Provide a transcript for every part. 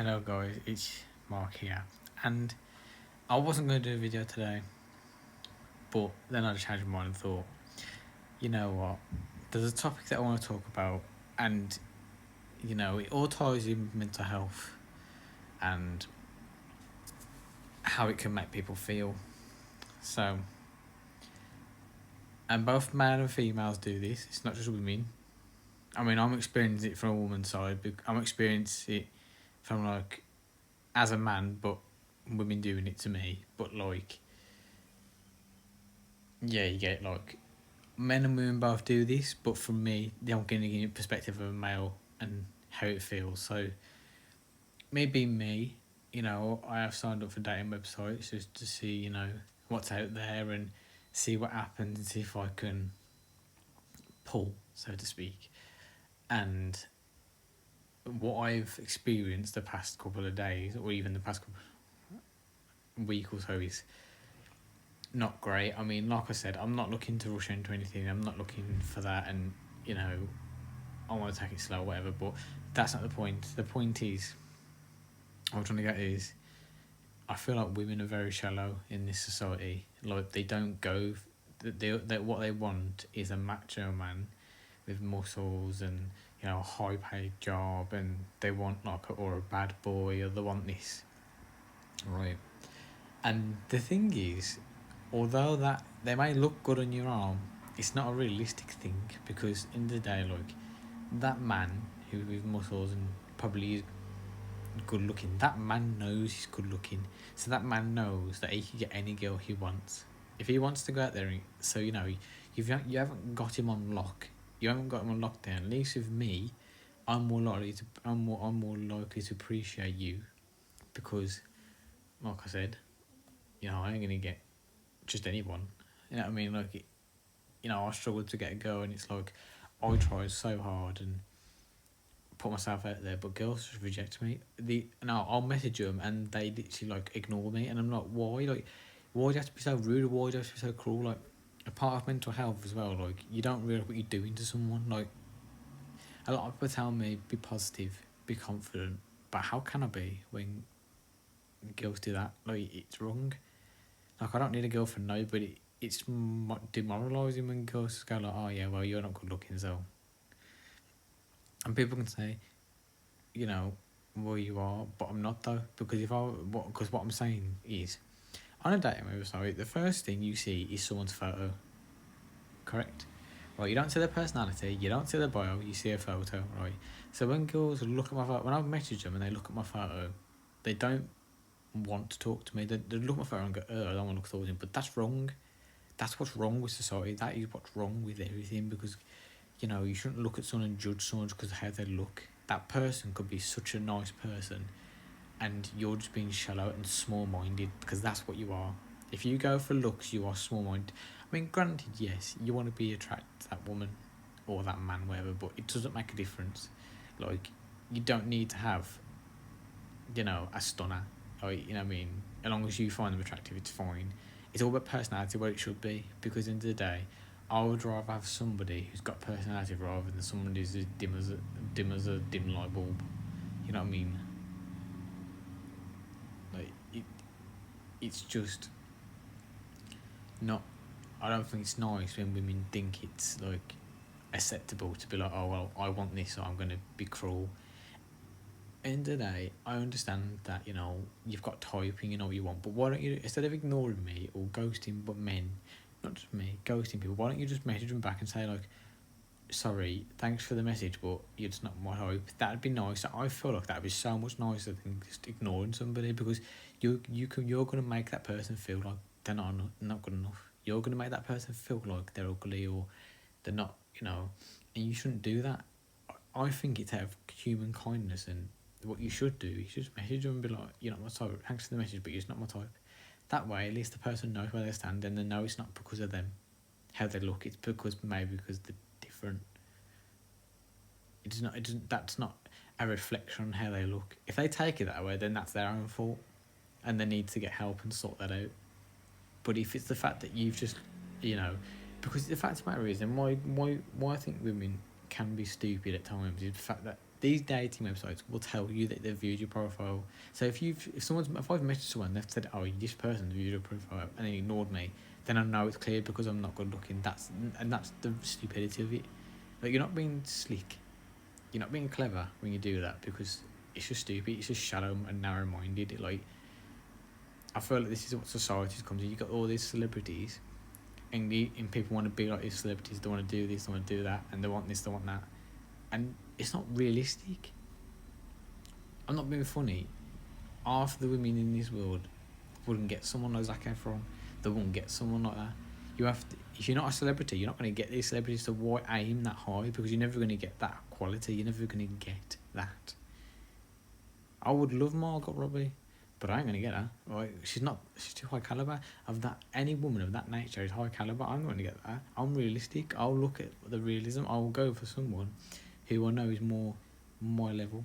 Hello guys, it's Mark here, and I wasn't going to do a video today, but then I just changed my mind and thought, you know what, there's a topic that I want to talk about, and it all ties in with mental health and how it can make people feel. So, and both male and females do this. It's not just women. I mean, I'm experiencing it from a woman's side. I'm experiencing it from as a man, but women doing it to me. But yeah, you get men and women both do this, but from me, I'm getting a perspective of a male and how it feels. So, me being me, I have signed up for dating websites just to see, what's out there and see what happens and see if I can pull, so to speak. And what I've experienced the past couple of days, or even the past week or so, is not great. I mean, like I said, I'm not looking to rush into anything. I'm not looking for that, and I want to take it slow, whatever. But that's not the point. The point is, what I'm trying to get is, I feel like women are very shallow in this society. Like they don't go. They what they want is a macho man with muscles and a high paid job, and they want or a bad boy, or they want this, right? And the thing is, although that they may look good on your arm, it's not a realistic thing because in the day, that man who with muscles and probably is good looking, that man knows he's good looking. So that man knows that he can get any girl he wants. If he wants to go out there, you haven't got him on lock. You haven't got him on lockdown. At least with me, I'm more likely to appreciate you because, like I said, I ain't gonna get just anyone. You know what I mean? I struggled to get a girl, and it's like I tried so hard and put myself out there, but girls just reject me. I'll message them and they literally ignore me, and I'm like, why? Why do you have to be so rude? Why do you have to be so cruel? A part of mental health as well. You don't realise what you're doing to someone. A lot of people tell me be positive, be confident, but how can I be when girls do that? It's wrong. I don't need a girl for nobody. It's demoralising when girls go oh yeah, well you're not good looking, so. And people can say, well you are, but I'm not though, because what I'm saying is, on a dating website, the first thing you see is someone's photo, correct? Right, you don't see their personality, you don't see their bio, you see a photo, right? So when girls look at my photo, when I message them and they look at my photo, they don't want to talk to me. They look at my photo and go, I don't want to talk to him, but that's wrong. That's what's wrong with society. That is what's wrong with everything, because you shouldn't look at someone and judge someone because of how they look. That person could be such a nice person, and you're just being shallow and small-minded, because that's what you are. If you go for looks, you are small-minded. I mean, granted, yes, you want to be attracted to that woman or that man, whatever, but it doesn't make a difference. You don't need to have, a stunner. You know what I mean? As long as you find them attractive, it's fine. It's all about personality, what it should be, because in the day, I would rather have somebody who's got personality rather than someone who's as dim as a dim light bulb. You know what I mean? It's just not. I don't think it's nice when women think it's acceptable to be oh well, I want this, so I'm gonna be cruel. End of the day, I understand that you've got typing, what you want, but why don't you, instead of ignoring me or ghosting, but men, not just me, ghosting people, why don't you just message them back and say sorry, thanks for the message, but it's not my type. That'd be nice. I feel like that'd be so much nicer than just ignoring somebody, because you're gonna make that person feel like they're not good enough. You're gonna make that person feel like they're ugly or they're not, and you shouldn't do that. I think it's out of human kindness, and what you should do is just message them and be like, you're not my type, thanks for the message, but you're not my type. That way, at least the person knows where they stand, and they know it's not because of them, how they look. It's because they're different. That's not a reflection on how they look. If they take it that way, then that's their own fault, and they need to get help and sort that out. But if it's the fact that you've just, because the fact of the matter is, and why I think women can be stupid at times, is the fact that these dating websites will tell you that they've viewed your profile. So if I've messaged someone, they've said, "Oh, this person's viewed your profile," and they ignored me, then I know it's clear because I'm not good looking. That's the stupidity of it. Like, you're not being slick, you're not being clever when you do that, because it's just stupid. It's just shallow and narrow minded. Like, I feel like this is what society's come to. You got all these celebrities, and people want to be like these celebrities. They want to do this, they want to do that, and they want this, they want that, and it's not realistic. I'm not being funny. Half the women in this world wouldn't get someone like Zac Efron. They wouldn't get someone like that. You have to, if you're not a celebrity, you're not going to get these celebrities. So why aim that high? Because you're never going to get that quality. You're never going to get that. I would love Margot Robbie, but I ain't going to get her. Like, she's too high caliber. Of that, any woman of that nature is high caliber. I'm going to get that. I'm realistic. I'll look at the realism. I'll go for someone who I know is more my level.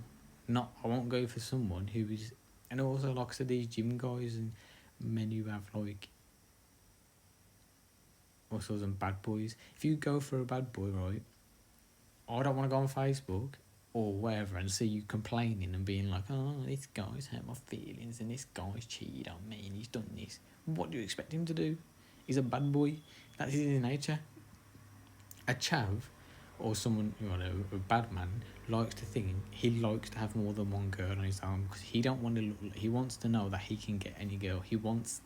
I won't go for someone who is, and also, like I said, these gym guys and men who have like muscles and bad boys. If you go for a bad boy, right, I don't want to go on Facebook or wherever and see you complaining and being like, "Oh, this guy's hurt my feelings and this guy's cheated on me and he's done this." What do you expect him to do? He's a bad boy. That's his nature. A chav, or someone, a bad man, likes to think he likes to have more than one girl on his arm, because he don't want to look. He wants to know that he can get any girl. He wants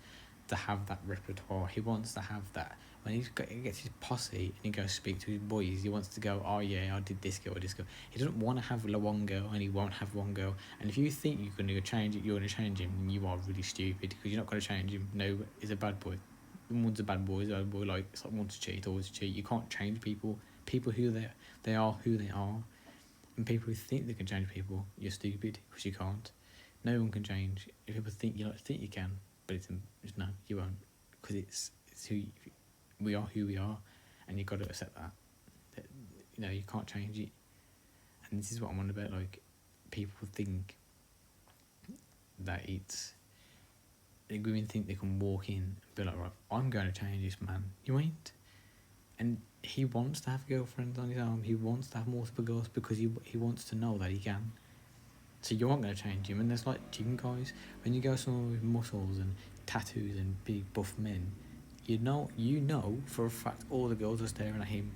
to have that repertoire. He wants to have that. When he gets his posse and he goes speak to his boys, he wants to go, "Oh yeah, I did this girl or this girl." He doesn't want to have one girl, and he won't have one girl. And if you think you're going to change it, you're going to change him, and you are really stupid, because you're not going to change him. No, he's a bad boy. One's a bad boy. He's a bad boy. Like, it's like, one's cheat, always cheat. You can't change people. People who they are who they are, and people who think they can change people, you're stupid, because you can't. No one can change. If people think you can, but it's no, you won't, because it's we are who we are, and you've got to accept that you can't change it. And this is what I'm on about. Like, people think that it's, like, women think they can walk in and be like, "Right, I'm going to change this man." You ain't. And he wants to have girlfriends on his arm. He wants to have multiple girls, because he wants to know that he can. So you aren't going to change him. And there's like gym guys. When you go somewhere with muscles and tattoos and big buff men, you know for a fact all the girls are staring at him.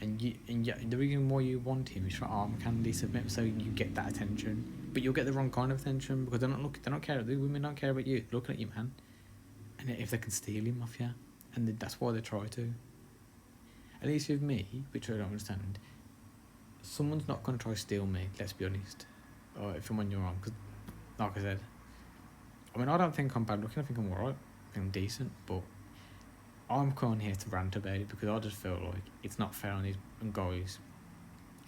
And the reason why you want him is for arm candy, so you get that attention. But you'll get the wrong kind of attention, because they're not care. The women don't care about you. They're looking at you, man. And if they can steal him off you, and that's why they try to. At least with me, which I don't understand, someone's not going to try to steal me, let's be honest. Or if I'm on your arm, because, like I said, I mean, I don't think I'm bad looking. I think I'm alright. I think I'm decent, but I'm coming here to rant about it, because I just feel like it's not fair on these guys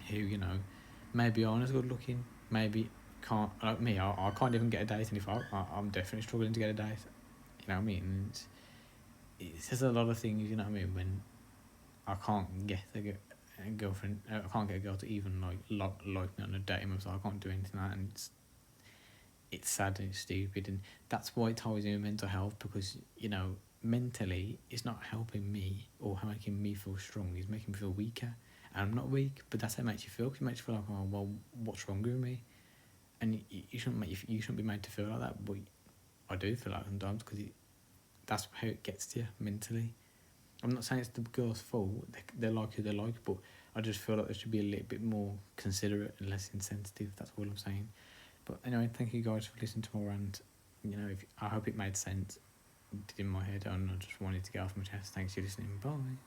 who, maybe aren't as good looking, maybe can't, like me, I can't even get a date, and if I'm definitely struggling to get a date, you know what I mean? And it says a lot of things, you know what I mean, when I can't get a girlfriend, I can't get a girl to even like me on a dating website. I can't do anything like that, and it's sad and it's stupid, and that's why it ties in with mental health, because mentally it's not helping me or making me feel strong. It's making me feel weaker, and I'm not weak, but that's how it makes you feel. 'Cause it makes you feel like, "Oh well, what's wrong with me?" And you shouldn't be made to feel like that, but I do feel like sometimes, because that's how it gets to you mentally. I'm not saying it's the girl's fault. They like who they like, but I just feel like they should be a little bit more considerate and less insensitive. That's all I'm saying. But anyway, thank you guys for listening to my rant. I hope it made sense. It did in my head, and I just wanted to get off my chest. Thanks for listening. Bye.